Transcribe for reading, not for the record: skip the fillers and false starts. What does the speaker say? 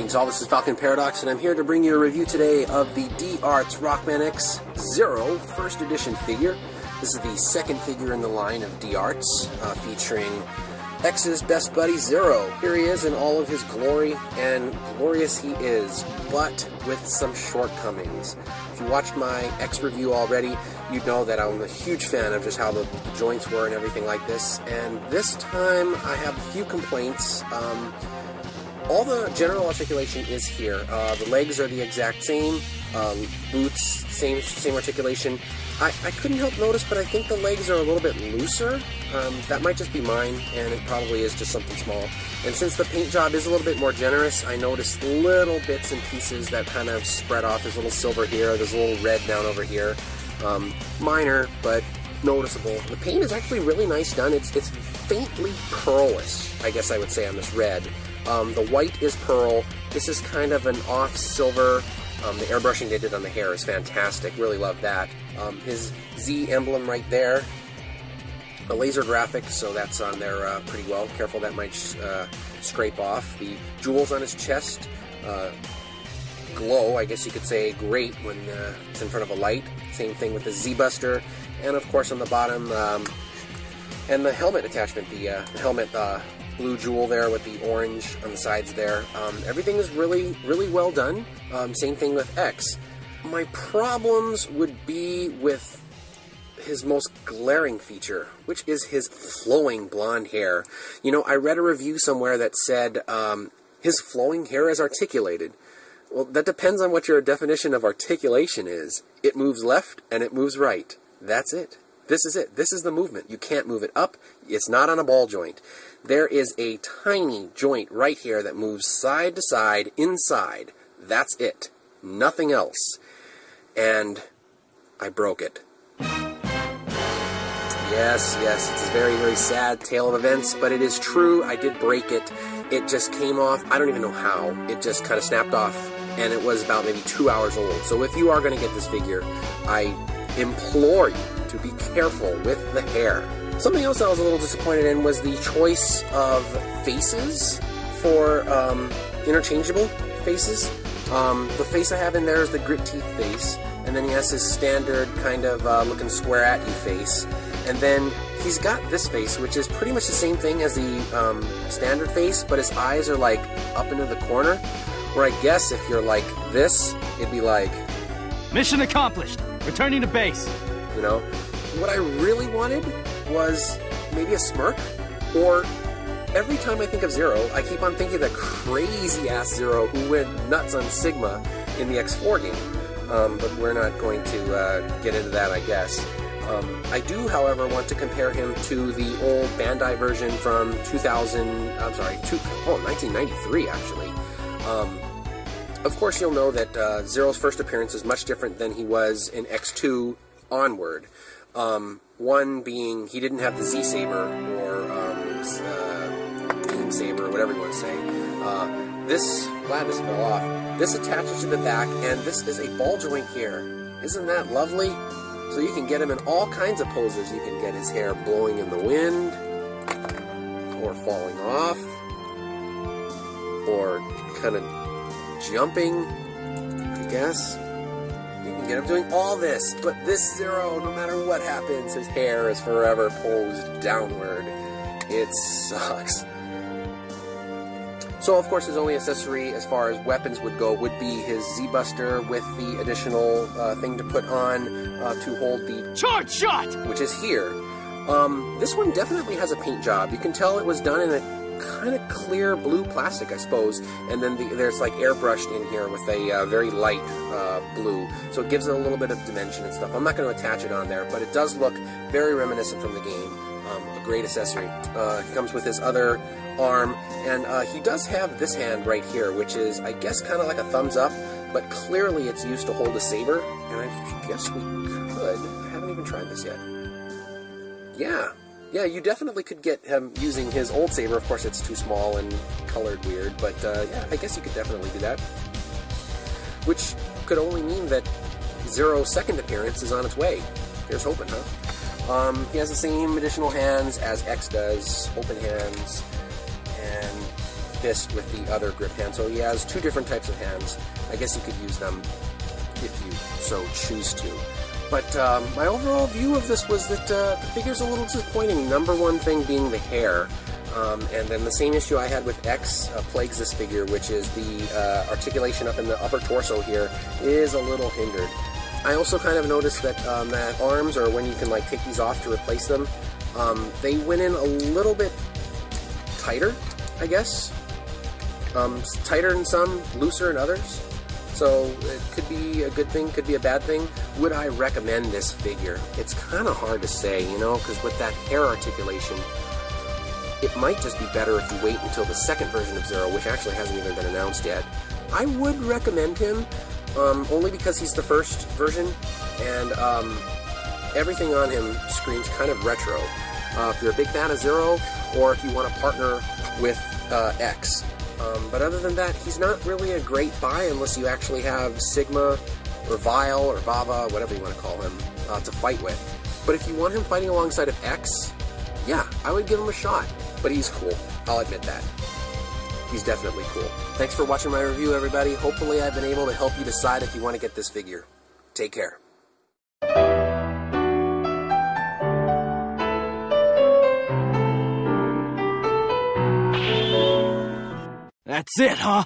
Greetings all, this is Falcon Paradox, and I'm here to bring you a review today of the D-Arts RockMan X Zero First Edition figure. This is the second figure in the line of D-Arts, featuring X's best buddy, Zero. Here he is in all of his glory, and glorious he is, but with some shortcomings. If you watched my X review already, you'd know that I'm a huge fan of just how the joints were and everything like this, and this time I have a few complaints. All the general articulation is here. The legs are the exact same, boots, same articulation. I couldn't help notice, but I think the legs are a little bit looser. That might just be mine, and it probably is just something small. And since the paint job is a little bit more generous, I noticed little bits and pieces that kind of spread off. There's a little silver here, there's a little red down over here. Minor, but noticeable. The paint is actually really nice done. It's faintly pearlish, I guess I would say, on this red. The white is pearl. This is kind of an off silver. The airbrushing they did on the hair is fantastic. Really love that. His Z emblem right there. A laser graphic, so that's on there pretty well. Careful, that might scrape off. The jewels on his chest glow, I guess you could say, great when it's in front of a light. Same thing with the Z-Buster. And of course on the bottom, and the helmet attachment, the helmet blue jewel there with the orange on the sides there. Everything is really, really well done. Same thing with X. My problems would be with his most glaring feature, which is his flowing blonde hair. You know, I read a review somewhere that said his flowing hair is articulated. Well, that depends on what your definition of articulation is. It moves left and it moves right. That's it. This is it. This is the movement. You can't move it up. It's not on a ball joint. There is a tiny joint right here that moves side to side inside. That's it. Nothing else. And I broke it. Yes, it's a very, very sad tale of events, but it is true. I did break it. It just came off. I don't even know how. It just kind of snapped off, and it was about maybe 2 hours old. So if you are going to get this figure, I implore you to be careful with the hair. Something else I was a little disappointed in was the choice of faces for interchangeable faces. The face I have in there is the grit teeth face, and then he has his standard kind of looking square at you face. And then he's got this face, which is pretty much the same thing as the standard face, but his eyes are like up into the corner, where I guess if you're like this, it'd be like... Mission accomplished! Returning to base! You know? What I really wanted was maybe a smirk, or every time I think of Zero, I keep on thinking of the crazy-ass Zero who went nuts on Sigma in the X4 game. But we're not going to get into that, I guess. I do, however, want to compare him to the old Bandai version from 1993, actually. Of course, you'll know that Zero's first appearance is much different than he was in X2 onward. One being he didn't have the Z-Saber, or Beam Saber, or whatever you want to say. This fell off. This attaches to the back, and this is a ball joint here. Isn't that lovely? So you can get him in all kinds of poses. You can get his hair blowing in the wind, or falling off, or kind of jumping, I guess. You can get him doing all this, but this Zero, no matter what happens, his hair is forever posed downward. It sucks. So, of course, his only accessory as far as weapons would go would be his Z-Buster with the additional thing to put on to hold the charge shot, which is here. This one definitely has a paint job. You can tell it was done in a kind of clear blue plastic, I suppose, and then there's like airbrushed in here with a very light blue, so it gives it a little bit of dimension and stuff. I'm not going to attach it on there, but it does look very reminiscent from the game. A great accessory. He comes with his other arm, and he does have this hand right here, which is, I guess, kind of like a thumbs up, but clearly it's used to hold a saber, and I guess we could. I haven't even tried this yet. Yeah, you definitely could get him using his old saber. Of course, it's too small and colored weird, but yeah, I guess you could definitely do that. Which could only mean that Zero's second appearance is on its way. Here's hoping, huh? He has the same additional hands as X does, open hands, and fist with the other grip hand. So he has two different types of hands. I guess you could use them if you so choose to. But my overall view of this was that the figure's a little disappointing. Number one thing being the hair. And then the same issue I had with X plagues this figure, which is the articulation up in the upper torso here is a little hindered. I also kind of noticed that that arms, or when you can like take these off to replace them, they went in a little bit tighter, I guess. Tighter in some, looser in others. So it could be a good thing, could be a bad thing. Would I recommend this figure? It's kind of hard to say, you know, because with that hair articulation, it might just be better if you wait until the second version of Zero, which actually hasn't even been announced yet. I would recommend him, only because he's the first version, and everything on him screams kind of retro. If you're a big fan of Zero, or if you want to partner with X. But other than that, he's not really a great buy unless you actually have Sigma, or Vile, or Vava, whatever you want to call him, to fight with. But if you want him fighting alongside of X, yeah, I would give him a shot. But he's cool. I'll admit that. He's definitely cool. Thanks for watching my review, everybody. Hopefully I've been able to help you decide if you want to get this figure. Take care. That's it, huh?